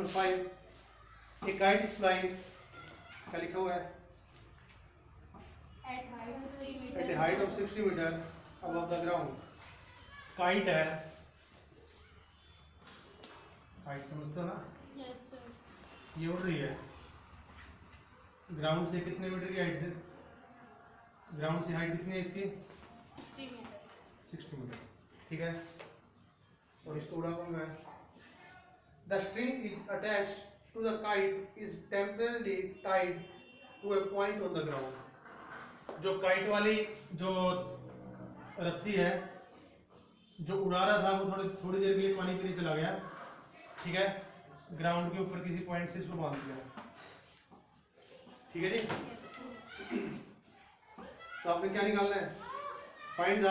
Number 5, a kite is flying, क्या लिखा हुआ है? At a height of 60 metre above the ground. Kite है, काइट समझते हो ना? Yes sir. ये उड़ रही है ग्राउंड से कितने मीटर की हाइट से? ग्राउंड से हाइट कितनी है इसकी? 60 मीटर। 60 मीटर, ठीक है। और इसको उड़ा कौन रहा है? The string is attached to the kite is temporary tied to a point on the ground. जो काइट वाली जो रस्सी है, जो उड़ा रहा था, वो थोड़ी देर के लिए पानी पीने चला गया, ठीक है। ग्राउंड के ऊपर किसी पॉइंट से इसको बांध दिया, ठीक है जी। तो आपने क्या निकालना है? Find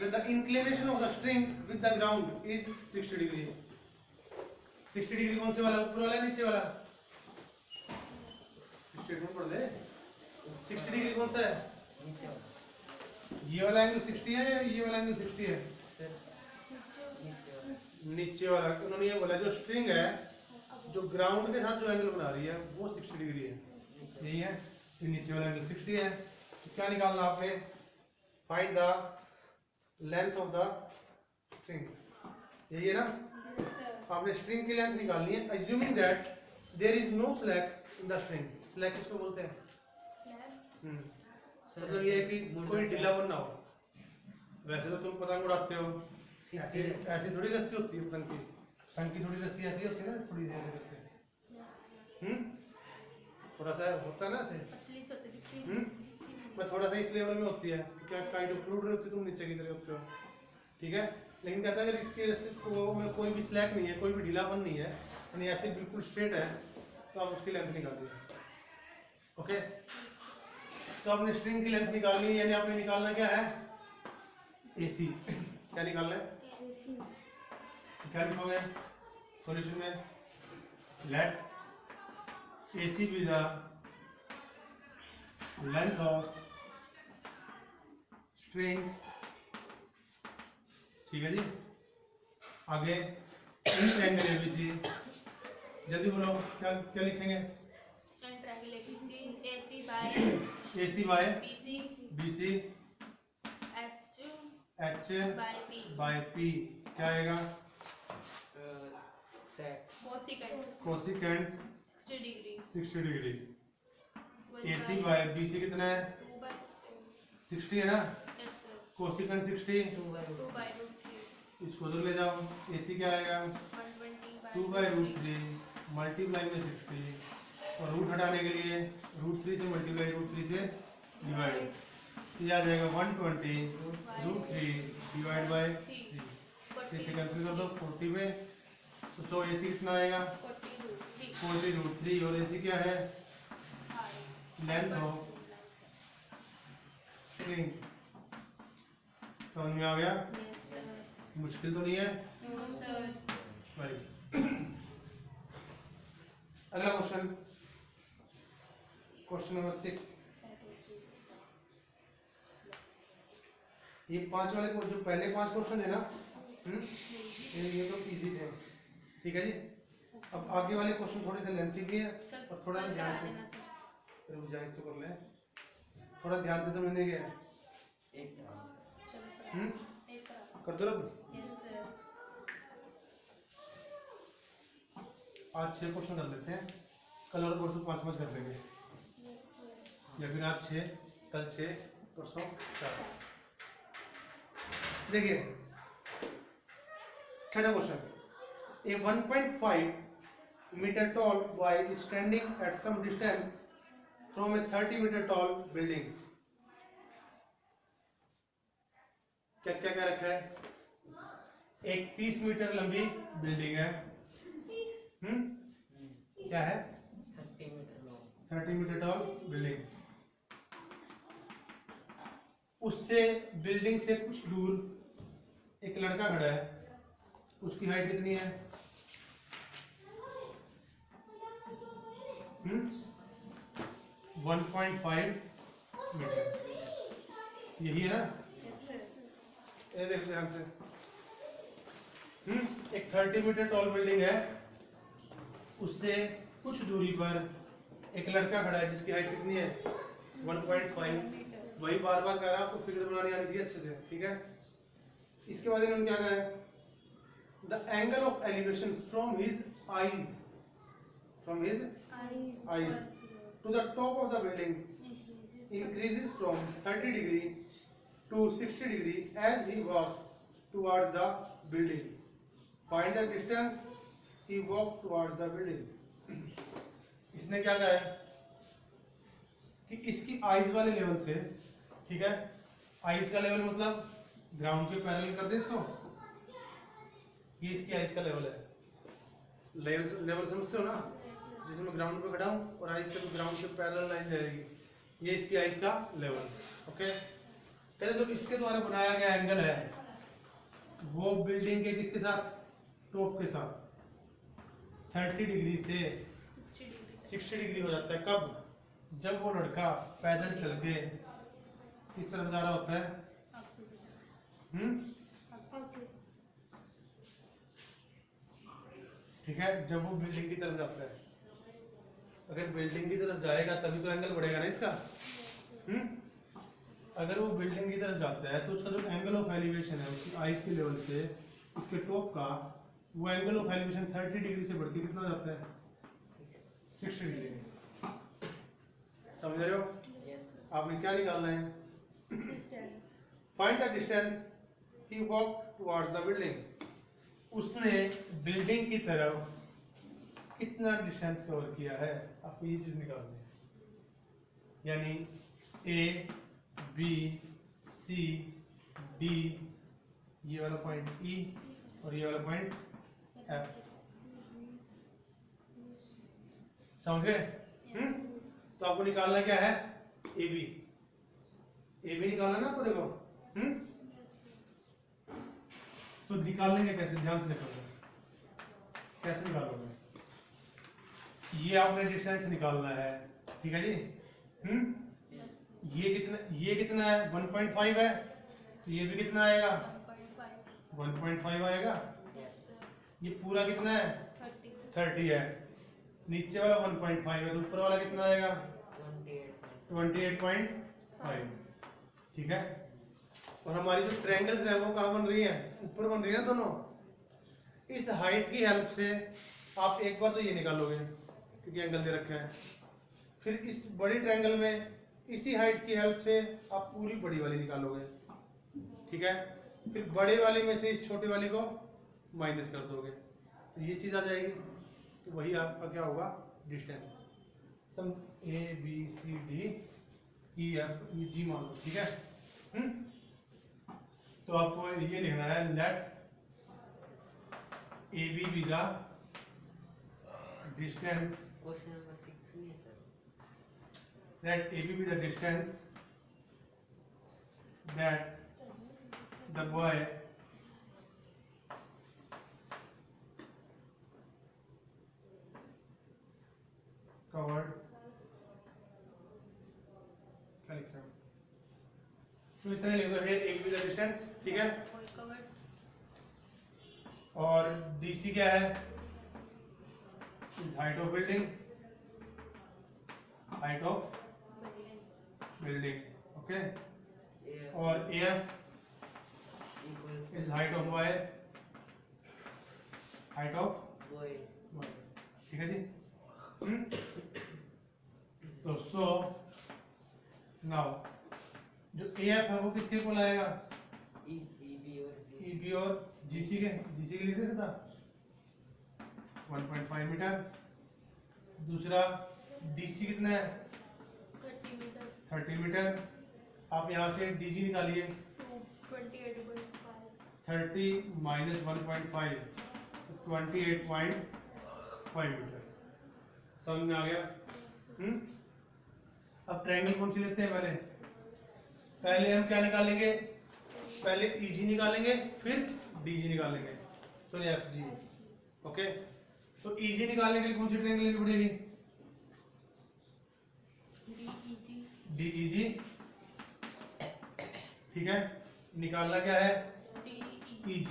the inclination of the string with the ground is 60 degree. 60 degree कौन से वाला, ऊपर वाला है नीचे वाला? स्टेटमेंट पढ़ दे। 60 डिग्री कौन सा है? नीचे वाला। ये वाला एंगल 60 है या ये वाला एंगल 60 है? नीचे वाला। नीचे वाला। उन्होंने ये बोला जो स्ट्रिंग है, जो ग्राउंड के साथ जो एंगल बना रही है वो 60 डिग्री है, यही है। ये नीचे वाला एंगल 60 है। तो क्या निकालना आपने? Find the length of the string, यही है ना? आपने स्ट्रिंग की लेंथ निकालनी है, assuming that there is no slack in the string. Slack किसको बोलते हैं? मतलब ये है कि कोई ढीलापन ना हो। वैसे तो तुम पतंग उड़ाते हो, ऐसी ऐसी थोड़ी रस्सी होती है पतंग की। पतंग की थोड़ी रस्सी ऐसी होती है ना, थोड़ी ऐसे करके, थोड़ा सा होता है ना ऐसे। मैं थोड़ा सा इस लेवल में होती है क्या, काइंड ऑफ फ्लूइड होती है, तुम नीचे की तरह होते हो, ठीक है। लेकिन कहता है अगर इसकी रस्सी को में कोई भी स्लैक नहीं है, कोई भी ढीलापन नहीं है, यानी ऐसे बिल्कुल स्ट्रेट है, तो आप उसकी लेंथ निकाल दीजिए। ओके, तो आपने स्ट्रिंग की लेंथ निकालनी है, यानी आपने निकालना क्या है? AC। क्या निकालना है? क्या लिखोगे सॉल्यूशन में? Let AC be the length of string, ठीक है जी। आगे ट्रायंगल ABC, जल्दी बोलो क्या क्या लिखेंगे? AC by BC H by P, क्या आएगा? Cosecant 60 degree. AC by BC कितना है? 60 है ना? कोसिकेंट 60, इसको तो ले जाओ। AC क्या आएगा? 2/√3 मल्टीप्लाई में 60, और रूट हटाने के लिए √3 से मल्टीप्लाई, √3 से डिवाइड, ये आ जाएगा 120√3 डिवाइड बाय 3। 3 से कैंसिल कर दो, 40 पे। तो AC कितना आएगा? 40√3। और AC क्या है? Length of string. समझ में आ गया? मुश्किल तो नहीं है? भाई अगला क्वेश्चन, क्वेश्चन नंबर 6। ये 5 वाले को, जो पहले 5 क्वेश्चन है ना, ये तो इजी थे, ठीक है जी। अब आगे वाले क्वेश्चन थोड़े से लेंथी भी है, और थोड़ा ध्यान से रुक जाए तो कर ले, थोड़ा ध्यान से समझने के है। कर दो रब। आज 6 क्वेश्चन कर लेते हैं, कल और परसों 5-5 कर लेंगे, या फिर आज 6, कल 6, परसों 4। देखिए छठा question, a 1.5 metre tall boy is standing at some distance from a 30 metre tall building. क्या क्या क्या रखा है? एक 30 मीटर लंबी बिल्डिंग है, क्या है? 30 मीटर टॉल बिल्डिंग। उससे बिल्डिंग से कुछ दूर एक लड़का खड़ा है, उसकी हाइट कितनी है? 1.5 मीटर, यही है ना? ये देख ध्यान से, एक 30 मीटर टॉल बिल्डिंग है, उससे कुछ दूरी पर एक लड़का खड़ा है जिसकी हाइट कितनी है 1.5। वही बार बार कह रहा है, आपको फिगर बनानी आनी चाहिए अच्छे से, ठीक है। इसके बाद इन्होंने क्या कहा है, the angle of elevation from his eyes to the top of the building increases from 30 degree to 60 degree as he walks towards the building. Find the distance he walked towards the building. इसने क्या कहा है कि इसकी eyes वाले level से, ठीक है, आइज का लेवल मतलब ग्राउंड के पैरेलल कर दे इसको, ये इसकी आइज का लेवल है। लेवल समझते हो ना, जिसमें ग्राउंड पे खड़ा हूं और आइज के ग्राउंड के पैरेलल लाइन जाएगी, ये इसकी आइज का लेवल। ओके, कहते जो इसके द्वारा बनाया गया एंगल है वो बिल्डिंग के किसके साथ, टॉप के साथ 30 डिग्री से 60 डिग्री हो जाता है। कब, जब वो लड़का पैदल चल के किस तरफ जा रहा होता है, ठीक है, जब वो बिल्डिंग की तरफ जाता है। अगर बिल्डिंग की तरफ जाएगा तभी तो एंगल बढ़ेगा ना इसका। अगर वो बिल्डिंग की तरफ जाता है तो उसका जो एंगल ऑफ एलिवेशन है उसकी आइज के लेवल से इसके टॉप का, वो एंगल ऑफ एलिवेशन 30 डिग्री से बढ़ के कितना जाता है 60 डिग्री। समझ रहे हो? आपने क्या निकालना है, find the distance he walk towards the building. उसने बिल्डिंग की तरफ कितना डिस्टेंस कवर किया है, आपको ये चीज निकालनी है। यानी ए बी सी डी, ये वाला पॉइंट ई और ये वाला पॉइंट एफ। समझ गए? तो आपको निकालना क्या है, ए बी। ए बी निकालना ना आपको, देखो तो निकाल लेंगे कैसे, ध्यान से देखो कैसे निकालोगे। ये आपने डिस्टेंस निकालना है, ठीक है जी। ये कितना है 1.5 है, तो ये भी कितना आएगा 1.5 आएगा। ये पूरा कितना है 30 है, नीचे वाला 1.5 है, तो ऊपर वाला कितना आएगा 28.5, ठीक है। और हमारी जो ट्रायंगल्स है वो कहाँ बन रही है, ऊपर बन रही है दोनों। इस हाइट की हेल्प से आप एक बार तो ये निकालोगे क्योंकि एंगल दे रखा है, फिर इस बड़ी ट्रायंगल में इसी हाइट की हेल्प से आप पूरी बड़ी वाली निकालोगे, ठीक है। फिर बड़े वाली में से इस छोटी वाली को माइनस कर दोगे तो ये चीज आ जाएगी, तो वही आपका क्या होगा distance. Sum A B C D E F E G मान लो, ठीक है। तो आपको ये लिखना है, let A B be the distance, question number 6 नहीं है sir, let AB be the distance that the boy covered, क्या लिखा है, तो इतना लिख दो, here AB be the distance, ठीक है। और DC क्या है, is height of building, height of building, okay। और AF is height of boy, height of boy, ठीक है जी। तो सो नाउ जो AF है वो किसके को लाएगा, EB और GC के लिख दे सकता 1.5 मीटर। दूसरा DC कितना है 30 मीटर। आप यहाँ से DG निकालिए, 30 माइनस 1.5 28.5 मीटर। समझ में आ गया? अब ट्रायंगल कौन सी लेते हैं, पहले हम क्या निकालेंगे, पहले EG निकालेंगे फिर DG निकालेंगे, सॉरी FG, ओके। तो EG निकालने के लिए कौन सी ट्रायंगल लेनी पड़ेगी, DEG, ठीक है। निकालना क्या है EG,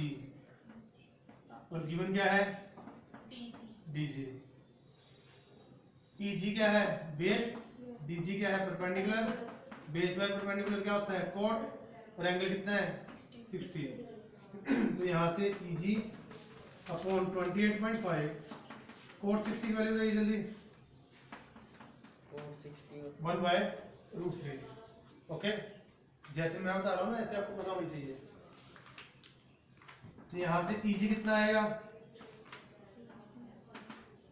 और गिवन क्या है डीजी। ईजी क्या है बेस, डीजी क्या है परपेंडिकुलर। बेस बाय परपेंडिकुलर क्या होता है कोट, और एंगल कितना है 60। तो यहाँ से ईजी अपॉन 28.5 कोट 60 की वैल्यू बताइए जल्दी। 1/√3। ओके, जैसे मैं बता रहा हूँ ना ऐसे आपको पता होनी चाहिए। तो यहाँ से ईजी कितना आएगा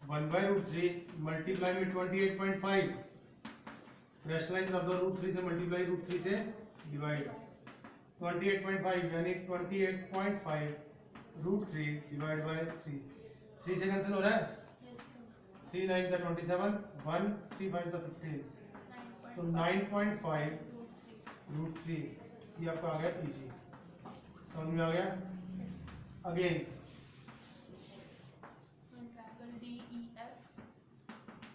1/√3 मल्टीप्लाई में 28.5, रैशनलाइज कर दो √3 से मल्टीप्लाई √3 से डिवाइड 28.5 यानी 28.5 √3 डिवाइड बाय 3। 3 से कैंसिल हो रहा है, 3 9 से 27, 1 3 5 से 15, तो 9.5 √3 ये आपका आ गया ईजी। समझ में आ गया। अगेन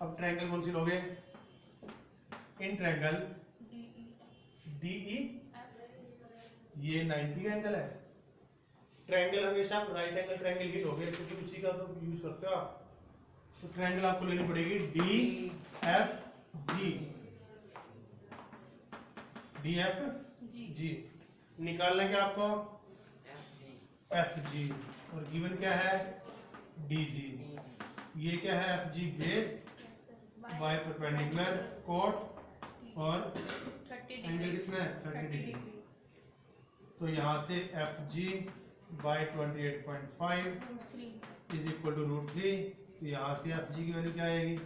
अब ट्रायंगल कौन सी लोगे, इन ट्रायंगल DE ये 90 का एंगल है। ट्रायंगल हमेशा आप राइट एंगल ट्रायंगल ही लोगे क्योंकि उसी का तो यूज करते हो आप। तो ट्रायंगल आपको लेनी पड़ेगी DFG। DFG निकालना क्या आपको FG, और गिवन क्या है DG। ये क्या है FG base by perpendicular cot, और एंगल कितना है 30 डिग्री। तो यहाँ से FG by 28.5 is equal to √3। तो यहाँ से FG की वैल्यू क्या आएगी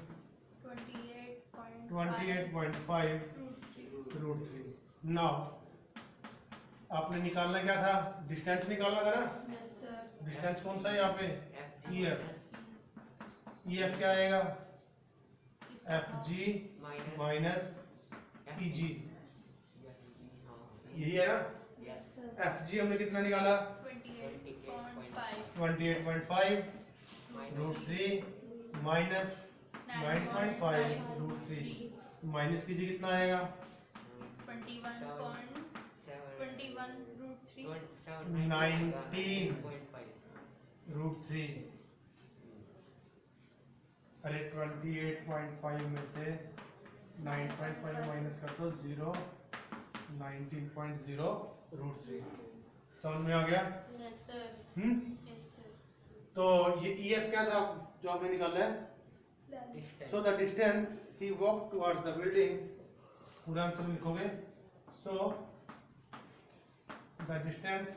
28.5 √3। नाउ आपने निकालना क्या था, डिस्टेंस निकालना था ना। डिस्टेंस कौन सा है यहाँ पे EF। EF क्या आएगा FG माइनस EG, यही है ना। FG हमने कितना निकाला 28.5 √3 माइनस 9.5 √3, माइनस कीजिए कितना आएगा 19 √3। अरे 28.5 में से 9.5 माइनस कर दो 0, 19.0 √3। समझ में आ गया। तो ये EF क्या था जो आपने निकाला है। So the distance he walk towards the building, पूरा आंसर लिखोगे। So the distance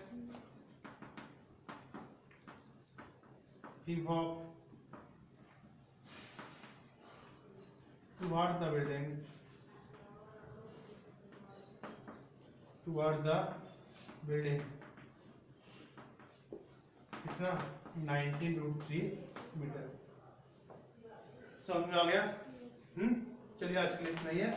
he walked towards the building, कितना 19 √3 मीटर। समझ में आ गया। चलिए आज के लिए इतना ही है।